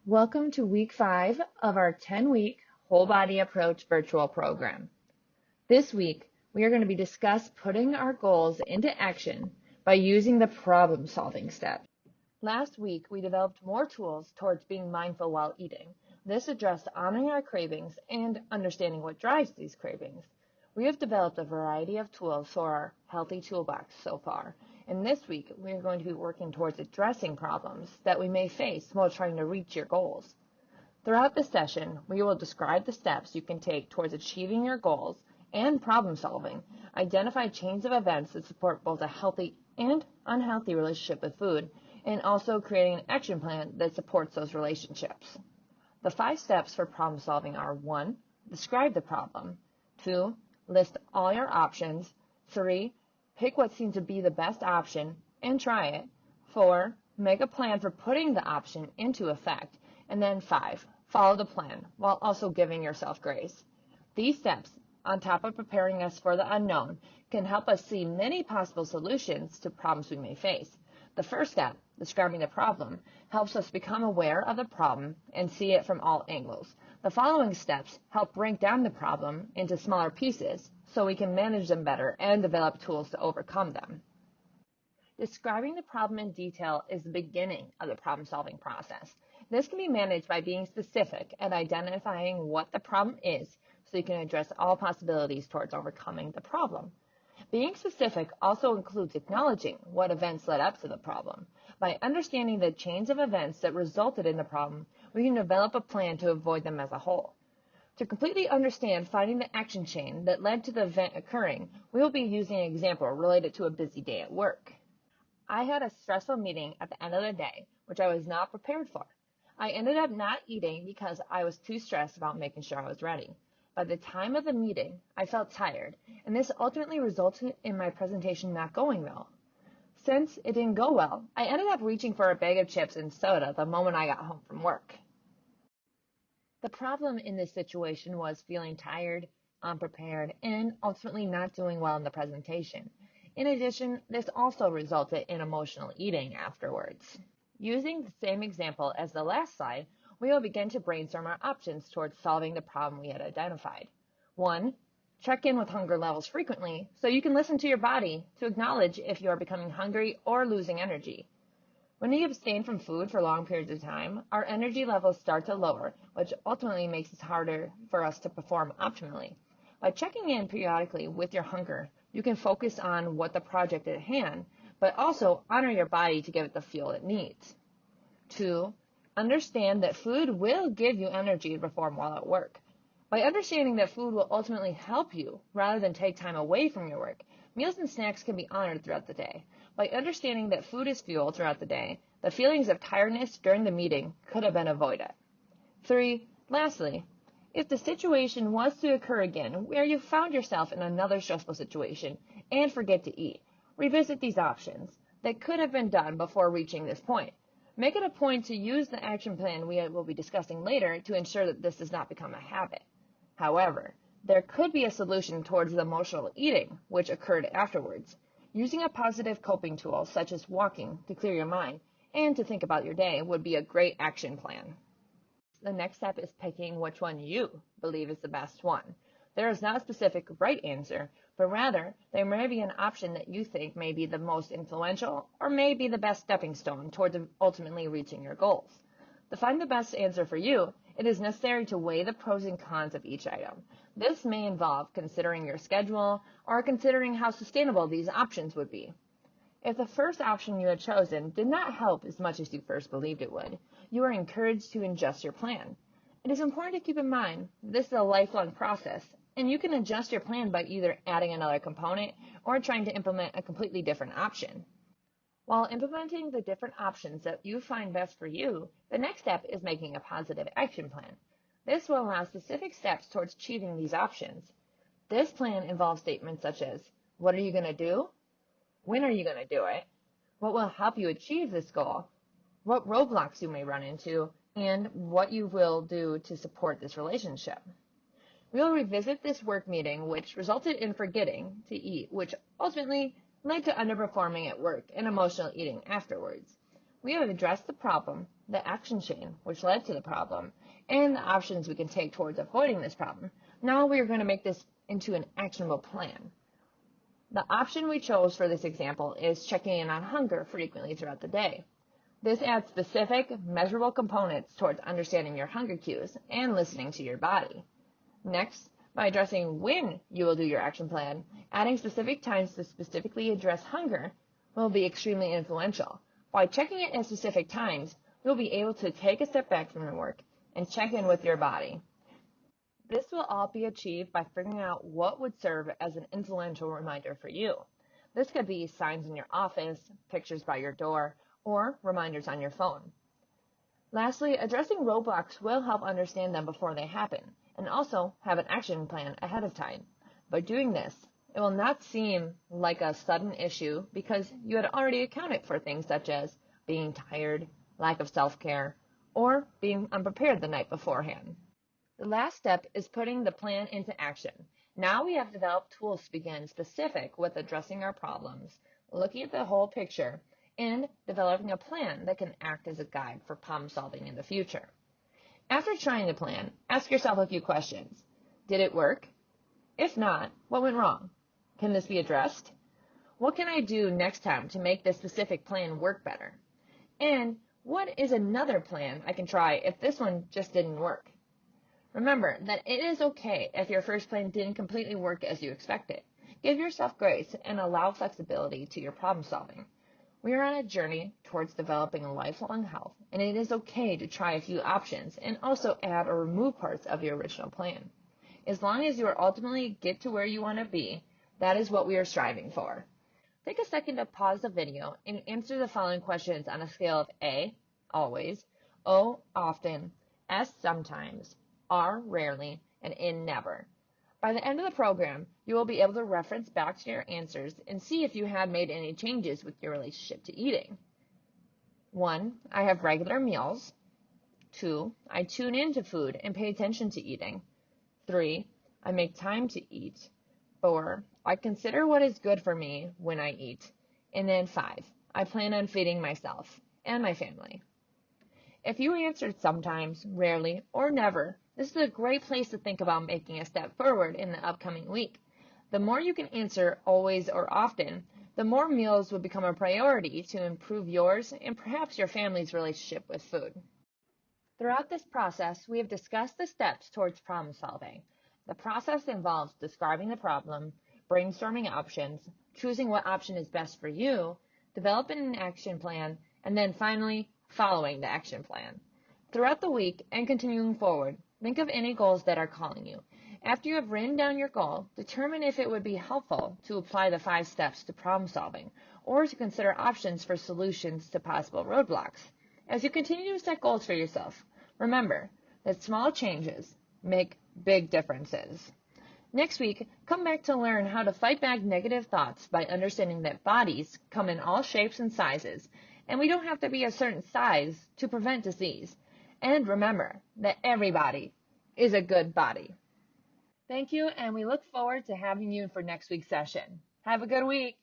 Welcome to week 5 of our 10-week Whole Body Approach virtual program. This week, we are going to be discussing putting our goals into action by using the problem-solving step. Last week, we developed more tools towards being mindful while eating. This addressed honoring our cravings and understanding what drives these cravings. We have developed a variety of tools for our healthy toolbox so far. And this week, we are going to be working towards addressing problems that we may face while trying to reach your goals. Throughout this session, we will describe the steps you can take towards achieving your goals and problem solving, identify chains of events that support both a healthy and unhealthy relationship with food, and also creating an action plan that supports those relationships. The 5 steps for problem solving are 1. Describe the problem. 2. List all your options. 3. Pick what seems to be the best option and try it. 4. Make a plan for putting the option into effect. And then 5. Follow the plan while also giving yourself grace. These steps, on top of preparing us for the unknown, can help us see many possible solutions to problems we may face. The first step, describing the problem, helps us become aware of the problem and see it from all angles. The following steps help break down the problem into smaller pieces so we can manage them better and develop tools to overcome them. Describing the problem in detail is the beginning of the problem-solving process. This can be managed by being specific and identifying what the problem is so you can address all possibilities towards overcoming the problem. Being specific also includes acknowledging what events led up to the problem. By understanding the chains of events that resulted in the problem, we can develop a plan to avoid them as a whole. To completely understand finding the action chain that led to the event occurring, we will be using an example related to a busy day at work. I had a stressful meeting at the end of the day, which I was not prepared for. I ended up not eating because I was too stressed about making sure I was ready. By the time of the meeting, I felt tired, and this ultimately resulted in my presentation not going well. Since it didn't go well, I ended up reaching for a bag of chips and soda the moment I got home from work. The problem in this situation was feeling tired, unprepared, and ultimately not doing well in the presentation. In addition, this also resulted in emotional eating afterwards. Using the same example as the last slide, we will begin to brainstorm our options towards solving the problem we had identified. 1. Check in with hunger levels frequently so you can listen to your body to acknowledge if you are becoming hungry or losing energy. When we abstain from food for long periods of time, our energy levels start to lower, which ultimately makes it harder for us to perform optimally. By checking in periodically with your hunger, you can focus on what the project at hand, but also honor your body to give it the fuel it needs. 2. Understand that food will give you energy to perform while at work. By understanding that food will ultimately help you rather than take time away from your work, meals and snacks can be honored throughout the day. By understanding that food is fuel throughout the day, the feelings of tiredness during the meeting could have been avoided. 3. Lastly, if the situation was to occur again where you found yourself in another stressful situation and forget to eat, revisit these options that could have been done before reaching this point. Make it a point to use the action plan we will be discussing later to ensure that this does not become a habit. However, there could be a solution towards the emotional eating, which occurred afterwards. Using a positive coping tool such as walking to clear your mind and to think about your day would be a great action plan. The next step is picking which one you believe is the best one. There is not a specific right answer, but rather there may be an option that you think may be the most influential or may be the best stepping stone towards ultimately reaching your goals. To find the best answer for you, it is necessary to weigh the pros and cons of each item. This may involve considering your schedule or considering how sustainable these options would be. If the first option you had chosen did not help as much as you first believed it would, you are encouraged to adjust your plan. It is important to keep in mind this is a lifelong process, and you can adjust your plan by either adding another component or trying to implement a completely different option. While implementing the different options that you find best for you, the next step is making a positive action plan. This will allow specific steps towards achieving these options. This plan involves statements such as, what are you going to do? When are you going to do it? What will help you achieve this goal? What roadblocks you may run into, and what you will do to support this relationship. We will revisit this work meeting, which resulted in forgetting to eat, which ultimately led to underperforming at work and emotional eating afterwards. We have addressed the problem, the action chain which led to the problem, and the options we can take towards avoiding this problem. Now we are going to make this into an actionable plan. The option we chose for this example is checking in on hunger frequently throughout the day. This adds specific, measurable components towards understanding your hunger cues and listening to your body. Next, by addressing when you will do your action plan, adding specific times to specifically address hunger will be extremely influential. By checking it at specific times, you'll be able to take a step back from your work and check in with your body. This will all be achieved by figuring out what would serve as an influential reminder for you. This could be signs in your office, pictures by your door, or reminders on your phone. Lastly, addressing roadblocks will help understand them before they happen, and also have an action plan ahead of time. By doing this, it will not seem like a sudden issue because you had already accounted for things such as being tired, lack of self-care, or being unprepared the night beforehand. The last step is putting the plan into action. Now we have developed tools to begin specific with addressing our problems, looking at the whole picture, and developing a plan that can act as a guide for problem solving in the future. After trying the plan, ask yourself a few questions. Did it work? If not, what went wrong? Can this be addressed? What can I do next time to make this specific plan work better? And what is another plan I can try if this one just didn't work? Remember that it is okay if your first plan didn't completely work as you expected. Give yourself grace and allow flexibility to your problem solving. We are on a journey towards developing lifelong health, and it is okay to try a few options and also add or remove parts of your original plan. As long as you ultimately get to where you want to be, that is what we are striving for. Take a second to pause the video and answer the following questions on a scale of A, always, O, often, S, sometimes, R, rarely, and N, never. By the end of the program, you will be able to reference back to your answers and see if you have made any changes with your relationship to eating. 1. I have regular meals. 2. I tune into food and pay attention to eating. 3. I make time to eat. 4. I consider what is good for me when I eat. And then 5. I plan on feeding myself and my family. If you answered sometimes, rarely, or never, this is a great place to think about making a step forward in the upcoming week. The more you can answer always or often, the more meals will become a priority to improve yours and perhaps your family's relationship with food. Throughout this process, we have discussed the steps towards problem solving. The process involves describing the problem, brainstorming options, choosing what option is best for you, developing an action plan, and then finally, following the action plan. Throughout the week and continuing forward, think of any goals that are calling you. After you have written down your goal, determine if it would be helpful to apply the 5 steps to problem solving or to consider options for solutions to possible roadblocks. As you continue to set goals for yourself, remember that small changes make big differences. Next week, come back to learn how to fight back negative thoughts by understanding that bodies come in all shapes and sizes, and we don't have to be a certain size to prevent disease. And remember that everybody is a good body. Thank you, and we look forward to having you for next week's session. Have a good week.